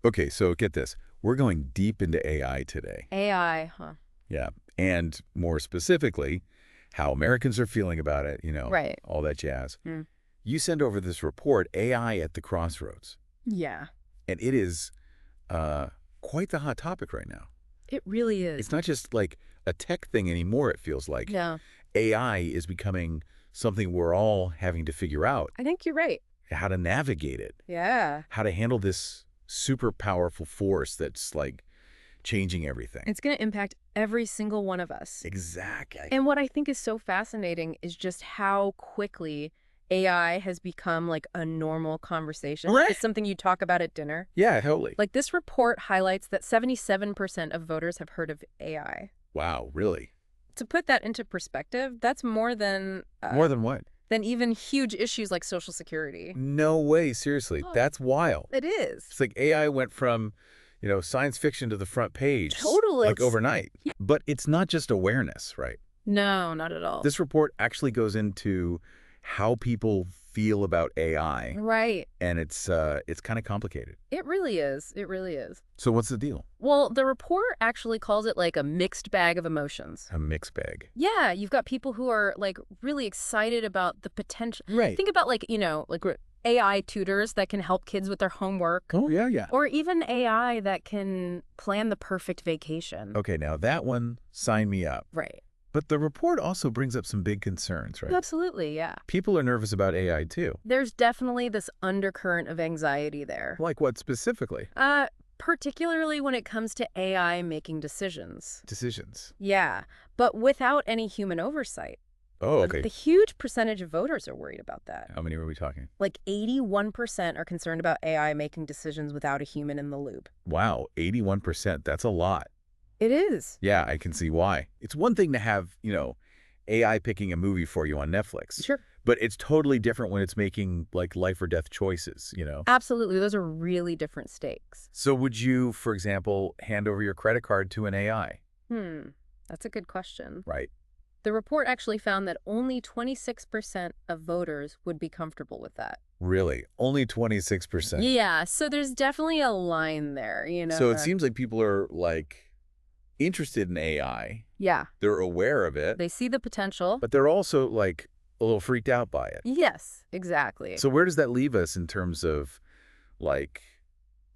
Okay, so get this. We're going deep into AI today. AI, huh? Yeah. And more specifically, how Americans are feeling about it, Right. all that jazz. Mm. You send over this report, AI at the Crossroads, Yeah, and it is uh, quite the hot topic right now. it really is. It's not just like a tech thing anymore, it feels like. No, AI is becoming something we're all having to figure out I think you're right. how to navigate it, Yeah. how to handle this super powerful force that's like changing everything. It's going to impact every single one of us. Exactly. And what I think is so fascinating is just how quickly AI has become like a normal conversation. Right. It's something you talk about at dinner. Yeah, totally. Like this report highlights that 77% of voters have heard of AI. Wow, really? To put that into perspective, that's more than More than what? than even huge issues like Social Security. No way, seriously. Oh. That's wild. It is. It's like AI went from, science fiction to the front page. Totally. Like overnight. Yeah. But it's not just awareness, right? No, not at all. This report actually goes into how people feel about AI, Right. and it's kind of complicated. It really is. It really is. So what's the deal? Well, the report actually calls it like a mixed bag of emotions. A mixed bag. Yeah, you've got people who are like really excited about the potential. Right. Think about like, like AI tutors that can help kids with their homework. Oh, yeah, yeah. Or even AI that can plan the perfect vacation. Okay, now that one, sign me up. Right. But the report also brings up some big concerns, right? Absolutely, yeah. People are nervous about AI too. There's definitely this undercurrent of anxiety there. Like what specifically? Particularly when it comes to AI making decisions. Decisions. Yeah, but without any human oversight. Oh, okay. The huge percentage of voters are worried about that. How many were we talking? Like 81% are concerned about AI making decisions without a human in the loop. Wow, 81%. That's a lot. It is. Yeah, I can see why. It's one thing to have, AI picking a movie for you on Netflix. Sure. But it's totally different when it's making like life or death choices, Absolutely. Those are really different stakes. So would you, for example, hand over your credit card to an AI? That's a good question. Right. The report actually found that only 26% of voters would be comfortable with that. Really? Only 26%? Yeah, so there's definitely a line there, So it seems like people are like interested in AI. Yeah. They're aware of it. They see the potential. But they're also like a little freaked out by it. Yes, exactly. So where does that leave us in terms of like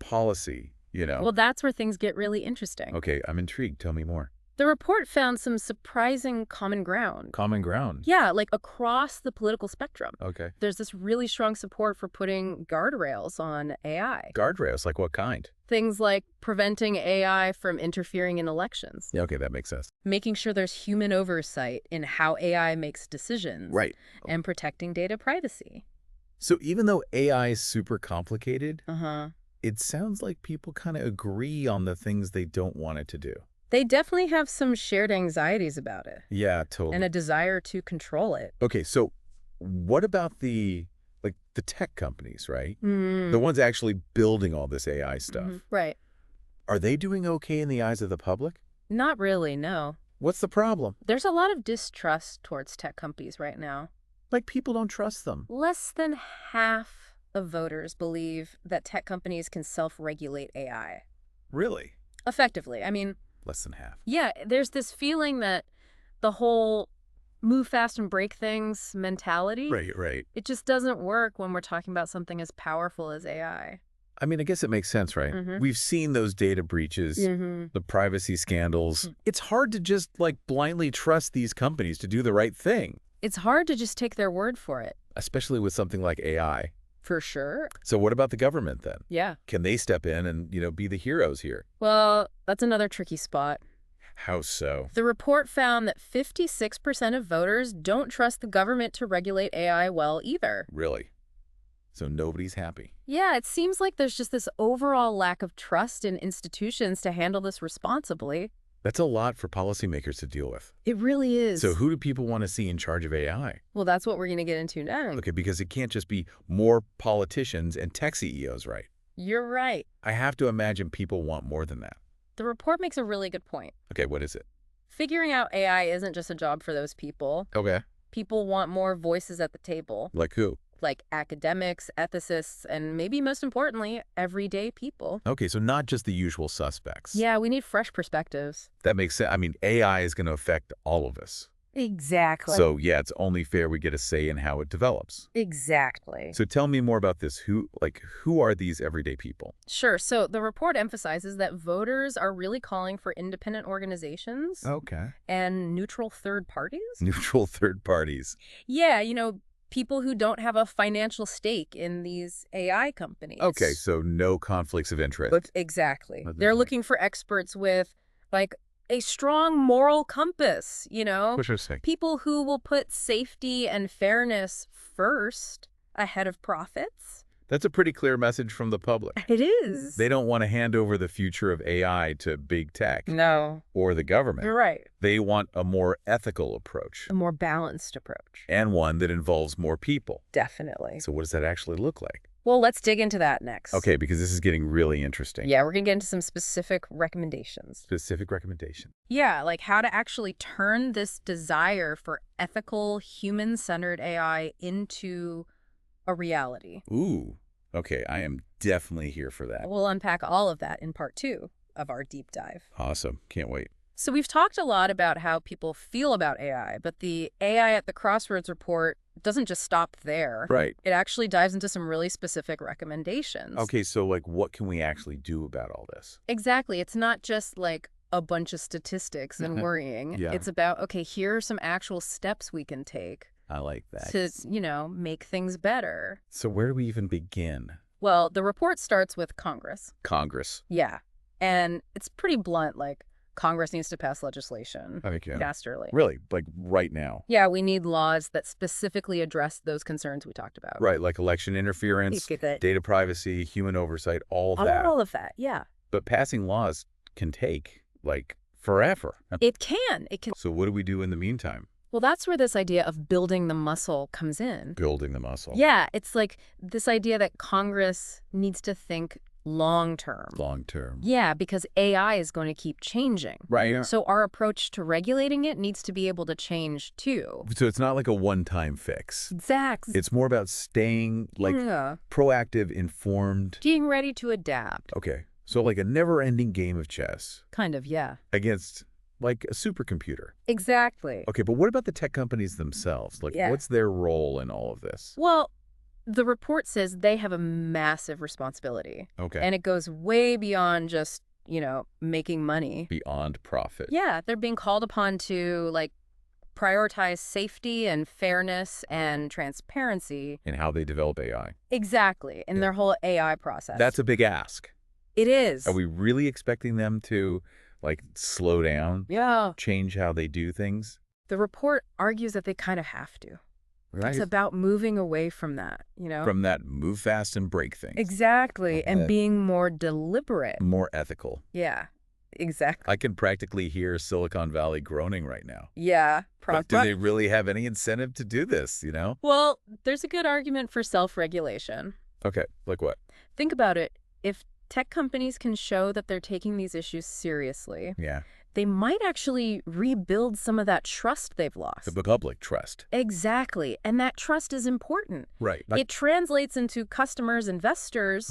policy, Well, that's where things get really interesting. Okay, I'm intrigued. Tell me more. The report found some surprising common ground. Common ground. Yeah, like across the political spectrum. Okay. There's this really strong support for putting guardrails on AI. Guardrails, like what kind? Things like preventing AI from interfering in elections. Yeah, okay, that makes sense. Making sure there's human oversight in how AI makes decisions. Right. And protecting data privacy. So even though AI is super complicated, Uh-huh. it sounds like people kind of agree on the things they don't want it to do. They definitely have some shared anxieties about it. Yeah, totally. And a desire to control it. Okay, so what about the tech companies, right? The ones actually building all this AI stuff. Right. Are they doing okay in the eyes of the public? Not really, no. What's the problem? There's a lot of distrust towards tech companies right now. Like people don't trust them. Less than half of voters believe that tech companies can self-regulate AI. Really? Effectively. I mean, Less than half. yeah, there's this feeling that the whole move fast and break things mentality, Right. it just doesn't work when we're talking about something as powerful as AI. I mean, I guess it makes sense, right? We've seen those data breaches, the privacy scandals. It's hard to just like blindly trust these companies to do the right thing. It's hard to just take their word for it. Especially with something like AI. For sure. So what about the government then? Yeah. Can they step in and, be the heroes here? Well, that's another tricky spot. How so? The report found that 56% of voters don't trust the government to regulate AI well either. Really? So nobody's happy. Yeah, it seems like there's just this overall lack of trust in institutions to handle this responsibly. That's a lot for policymakers to deal with. It really is. So who do people want to see in charge of AI? Well, that's what we're going to get into now. Okay, because it can't just be more politicians and tech CEOs, right? You're right. I have to imagine people want more than that. The report makes a really good point. Okay, what is it? Figuring out AI isn't just a job for those people. Okay. People want more voices at the table. Like who? like academics, ethicists, and maybe most importantly, everyday people. Okay, so not just the usual suspects. Yeah, we need fresh perspectives. That makes sense. I mean, AI is going to affect all of us. Exactly. So, yeah, it's only fair we get a say in how it develops. Exactly. So tell me more about this. Who are these everyday people? Sure. So the report emphasizes that voters are really calling for independent organizations Okay. and neutral third parties. Neutral third parties. Yeah, people who don't have a financial stake in these AI companies. Okay, so no conflicts of interest. Exactly. That's They're right. looking for experts with, like, a strong moral compass, Interesting. people who will put safety and fairness first ahead of profits. That's a pretty clear message from the public. It is. They don't want to hand over the future of AI to big tech No. or the government. You're right. They want a more ethical approach A more balanced approach. and one that involves more people. Definitely. So what does that actually look like? Well, let's dig into that next. Okay, because this is getting really interesting. Yeah, we're going to get into some specific recommendations. Specific recommendation. Yeah, like how to actually turn this desire for ethical, human-centered AI into a reality. Ooh, okay, I am definitely here for that. We'll unpack all of that in part 2 of our deep dive. Awesome, can't wait. So we've talked a lot about how people feel about AI, but the AI at the Crossroads report doesn't just stop there. Right. It actually dives into some really specific recommendations. Okay, so what can we actually do about all this? Exactly. It's not just like a bunch of statistics and worrying. Yeah. It's about, okay, here are some actual steps we can take I like that. to, make things better. So where do we even begin? Well, the report starts with Congress. Congress. Yeah. And it's pretty blunt, like, Congress needs to pass legislation Okay. dastardly. Really, like right now. Yeah, we need laws that specifically address those concerns we talked about. Right, like election interference, data privacy, human oversight, all that. All of that, yeah. But passing laws can take, like, forever. It can. So what do we do in the meantime? Well, that's where this idea of building the muscle comes in. Building the muscle. Yeah, it's like this idea that Congress needs to think long-term. Long-term. Yeah, because AI is going to keep changing. Right. So our approach to regulating it needs to be able to change too. So it's not like a one-time fix. Exactly. It's more about staying, like, proactive, informed. Being ready to adapt. Okay. So like a never-ending game of chess. Kind of, yeah. Against, like, a supercomputer. Exactly. Okay, but what about the tech companies themselves? Like, what's their role in all of this? Well, the report says they have a massive responsibility. Okay. And it goes way beyond just, making money. Beyond profit. Yeah, they're being called upon to, like, prioritize safety and fairness and transparency. In how they develop AI. Exactly, in their whole AI process. That's a big ask. It is. Are we really expecting them to, like, slow down? Yeah. Change how they do things? The report argues that they kind of have to. Right. It's about moving away from that, From that move fast and break things. Exactly, and being more deliberate. More ethical. Yeah, exactly. I can practically hear Silicon Valley groaning right now. Yeah. But do they really have any incentive to do this, Well, there's a good argument for self-regulation. Okay, like what? Think about it. If tech companies can show that they're taking these issues seriously, they might actually rebuild some of that trust they've lost. The public trust. Exactly. And that trust is important. Right. It translates into customers, investors,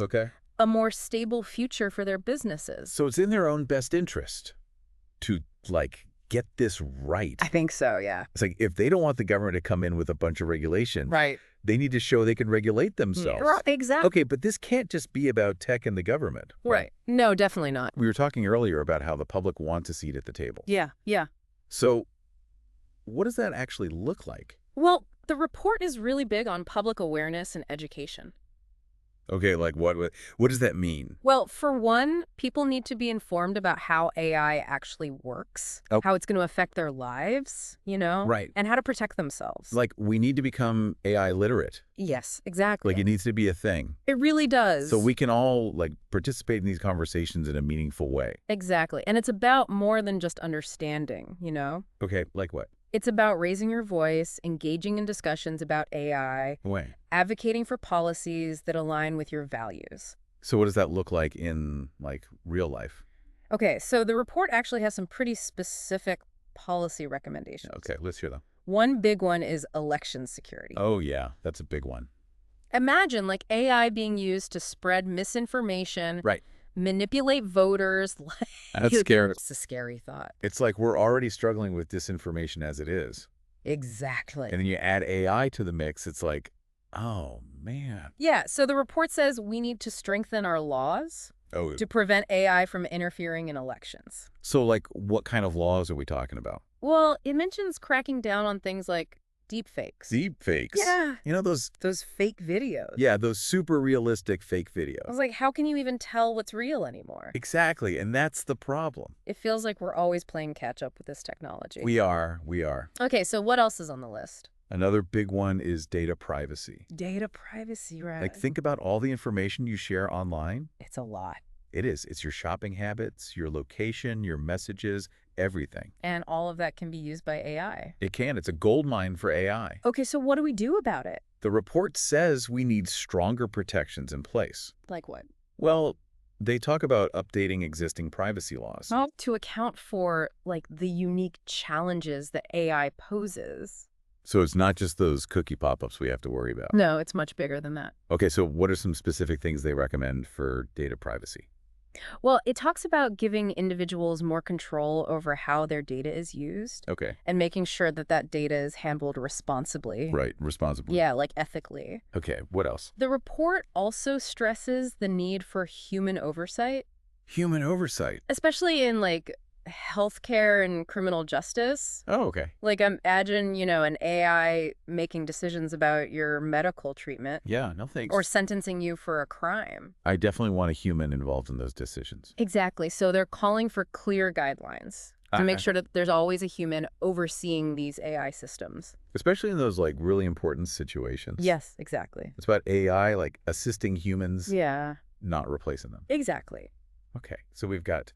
a more stable future for their businesses. So it's in their own best interest to, like, get this right. I think so, yeah. It's like if they don't want the government to come in with a bunch of regulations, they need to show they can regulate themselves. Exactly. Okay, but this can't just be about tech and the government. Right. No, definitely not. We were talking earlier about how the public wants a seat at the table. Yeah. So what does that actually look like? Well, the report is really big on public awareness and education. Okay, like what does that mean? Well, for one, people need to be informed about how AI actually works, how it's going to affect their lives, Right. and how to protect themselves. Like, we need to become AI literate. Yes, exactly. Like, it needs to be a thing. It really does. So we can all, like, participate in these conversations in a meaningful way. Exactly. And it's about more than just understanding, Okay, like what? It's about raising your voice, engaging in discussions about AI, advocating for policies that align with your values. So what does that look like in, like, real life? Okay, so the report actually has some pretty specific policy recommendations. Okay, let's hear them. One big one is election security. Oh, yeah, that's a big one. Imagine, like, AI being used to spread misinformation, Right. manipulate voters. That's scary. It's a scary thought. It's like we're already struggling with disinformation as it is. Exactly. And then you add AI to the mix, it's like, oh, man. Yeah, so the report says we need to strengthen our laws to prevent AI from interfering in elections. So, like, what kind of laws are we talking about? Well, it mentions cracking down on things like deepfakes. Deepfakes? Yeah. You know those fake videos. Yeah, those super realistic fake videos. I was like, how can you even tell what's real anymore? Exactly, and that's the problem. It feels like we're always playing catch up with this technology. We are. Okay, so what else is on the list? Another big one is data privacy. Data privacy, right? Like, think about all the information you share online. It's a lot. It is. It's your shopping habits, your location, your messages, everything. And all of that can be used by AI. It can. It's a goldmine for AI. Okay, so what do we do about it? The report says we need stronger protections in place. Like what? Well, they talk about updating existing privacy laws. Well, to account for, like, the unique challenges that AI poses. So it's not just those cookie pop-ups we have to worry about. No, it's much bigger than that. Okay, so what are some specific things they recommend for data privacy? Well, it talks about giving individuals more control over how their data is used. Okay. And making sure that that data is handled responsibly. Right, responsibly. Yeah, like ethically. Okay, what else? The report also stresses the need for human oversight. Human oversight? Especially in, like, healthcare and criminal justice. Oh, okay. Like, imagine, an AI making decisions about your medical treatment. Yeah, no thanks. Or sentencing you for a crime. I definitely want a human involved in those decisions. Exactly. So they're calling for clear guidelines to make sure that there's always a human overseeing these AI systems. Especially in those, like, really important situations. Yes, exactly. It's about AI, like, assisting humans. Yeah. Not replacing them. Exactly. Okay, so we've got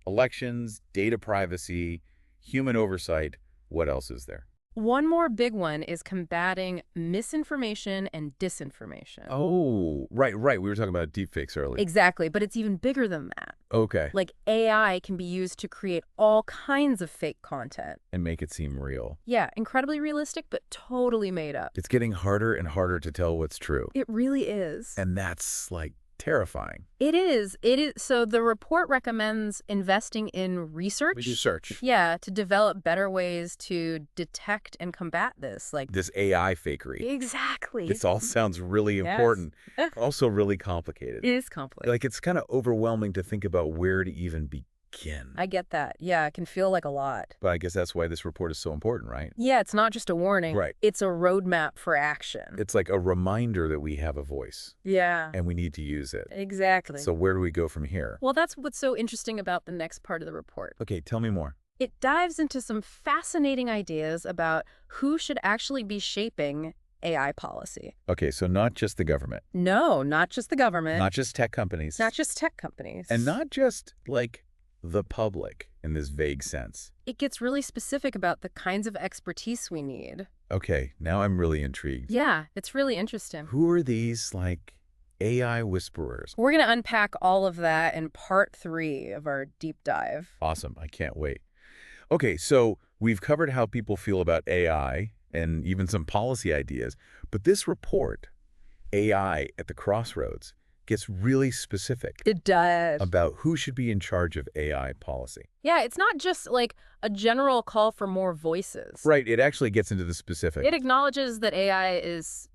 elections, data privacy, human oversight. What else is there? One more big one is combating misinformation and disinformation. Oh, right. We were talking about deepfakes earlier. Exactly, but it's even bigger than that. Okay. Like, AI can be used to create all kinds of fake content. And make it seem real. Yeah, incredibly realistic, but totally made up. It's getting harder and harder to tell what's true. It really is. And that's, like, terrifying. It is. So the report recommends investing in research. Research. Yeah, to develop better ways to detect and combat this. Like this AI fakery. Exactly. This all sounds really important. Also really complicated. It is complicated. Like, it's kind of overwhelming to think about where to even begin. I get that. Yeah, it can feel like a lot. But I guess that's why this report is so important, right? Yeah, it's not just a warning. Right. It's a roadmap for action. It's like a reminder that we have a voice. Yeah. And we need to use it. Exactly. So where do we go from here? Well, that's what's so interesting about the next part of the report. Okay, tell me more. It dives into some fascinating ideas about who should actually be shaping AI policy. Okay, so not just the government. No, not just the government. Not just tech companies. Not just tech companies. And not just, like, the public in this vague sense. It gets really specific about the kinds of expertise we need. Okay, now I'm really intrigued. Yeah, it's really interesting. Who are these, like, AI whisperers? We're going to unpack all of that in part 3 of our deep dive. Awesome. I can't wait. Okay, so we've covered how people feel about AI and even some policy ideas, but this report, AI at the Crossroads, gets really specific. It does. About who should be in charge of AI policy. Yeah, it's not just like a general call for more voices. Right, it actually gets into the specifics. It acknowledges that AI is,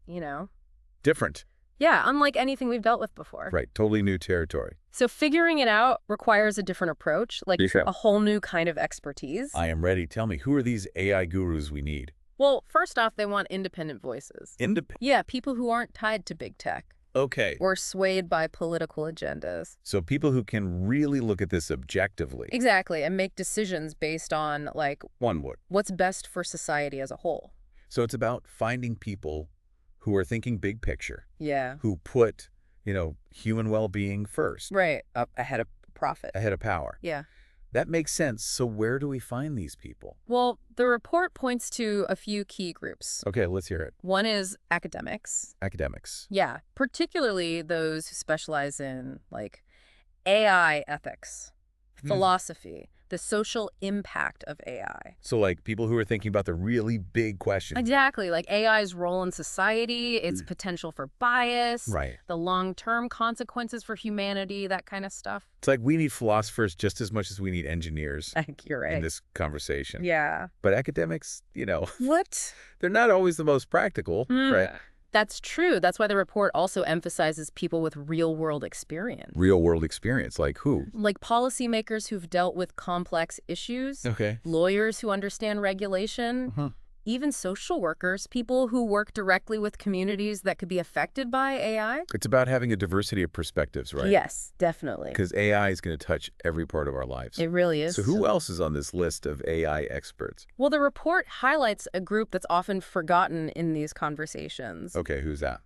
different. Yeah, unlike anything we've dealt with before. Right, totally new territory. So figuring it out requires a different approach, like a whole new kind of expertise. I am ready. Tell me, who are these AI gurus we need? Well, first off, they want independent voices. Yeah, people who aren't tied to big tech. Okay. Or swayed by political agendas. So people who can really look at this objectively. Exactly, and make decisions based on, like, one would. What's best for society as a whole. So it's about finding people who are thinking big picture. Yeah. Who put, human well-being first. Right, up ahead of profit. Ahead of power. Yeah. That makes sense. So where do we find these people? Well, the report points to a few key groups. Okay, let's hear it. One is academics. Academics. Yeah, particularly those who specialize in, like, AI ethics, philosophy, the social impact of AI. So like people who are thinking about the really big questions. Exactly, like AI's role in society, its potential for bias, Right. the long-term consequences for humanity, that kind of stuff. It's like we need philosophers just as much as we need engineers I think you're right. in this conversation. Yeah. But academics, What? they're not always the most practical, right? That's true. That's why the report also emphasizes people with real-world experience. Real-world experience, like who? Like policymakers who've dealt with complex issues, Okay. lawyers who understand regulation, even social workers, people who work directly with communities that could be affected by AI. It's about having a diversity of perspectives, right? Yes, definitely. Because AI is going to touch every part of our lives. It really is. So who else is on this list of AI experts? Well, the report highlights a group that's often forgotten in these conversations. Okay, who's that?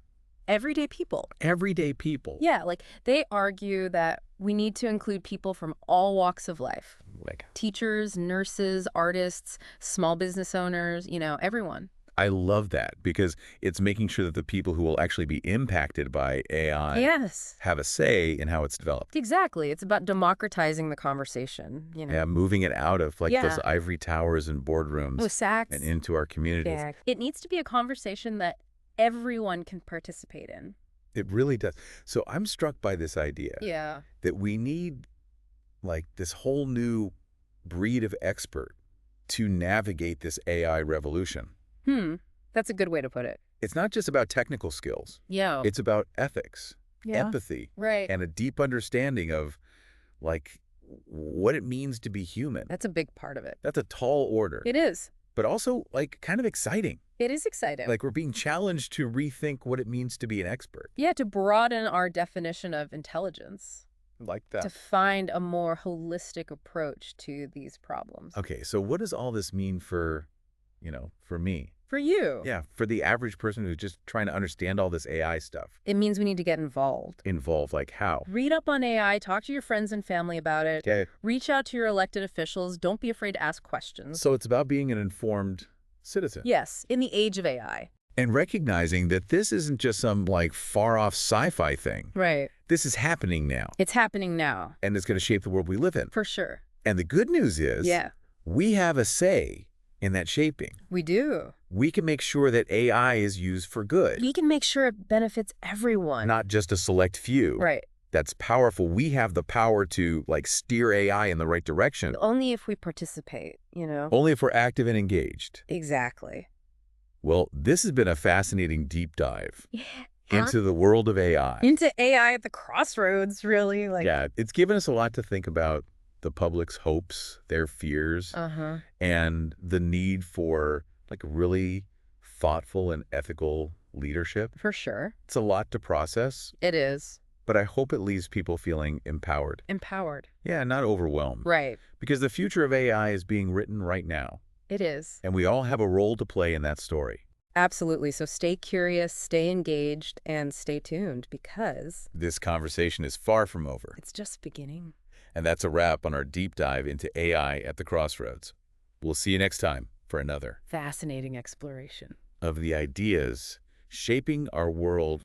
Everyday people. Everyday people. Yeah, like they argue that we need to include people from all walks of life. Like Teachers, nurses, artists, small business owners, everyone. I love that because it's making sure that the people who will actually be impacted by AI have a say in how it's developed. Exactly. It's about democratizing the conversation, Yeah, moving it out of those ivory towers and boardrooms and into our communities. Yeah. It needs to be a conversation that everyone can participate in. It really does. So I'm struck by this idea that we need this whole new breed of expert to navigate this AI revolution. That's a good way to put it. It's not just about technical skills. Yeah. It's about ethics, empathy, and a deep understanding of what it means to be human. That's a big part of it. That's a tall order. It is. But also kind of exciting. It is exciting. We're being challenged to rethink what it means to be an expert. Yeah, to broaden our definition of intelligence. Like that. To find a more holistic approach to these problems. Okay, so what does all this mean for me? For you. Yeah, for the average person who's just trying to understand all this AI stuff. It means we need to get involved. Involved, like how? Read up on AI, talk to your friends and family about it. Okay. Reach out to your elected officials. Don't be afraid to ask questions. So it's about being an informed citizen. Yes, in the age of AI. And recognizing that this isn't just some far-off sci-fi thing. Right. This is happening now. It's happening now. And it's going to shape the world we live in. For sure. And the good news is we have a say in that shaping. We do. We can make sure that AI is used for good. We can make sure it benefits everyone. Not just a select few. Right. That's powerful. We have the power to steer AI in the right direction. Only if we participate, Only if we're active and engaged. Exactly. Well, this has been a fascinating deep dive into the world of AI. Into AI at the crossroads, really. Yeah, it's given us a lot to think about the public's hopes, their fears, and the need for really thoughtful and ethical leadership. For sure. It's a lot to process. It is. But I hope it leaves people feeling empowered. Empowered. Yeah, not overwhelmed. Right. Because the future of AI is being written right now. It is. And we all have a role to play in that story. Absolutely. So stay curious, stay engaged, and stay tuned because this conversation is far from over. It's just beginning. And that's a wrap on our deep dive into AI at the Crossroads. We'll see you next time for another fascinating exploration of the ideas shaping our world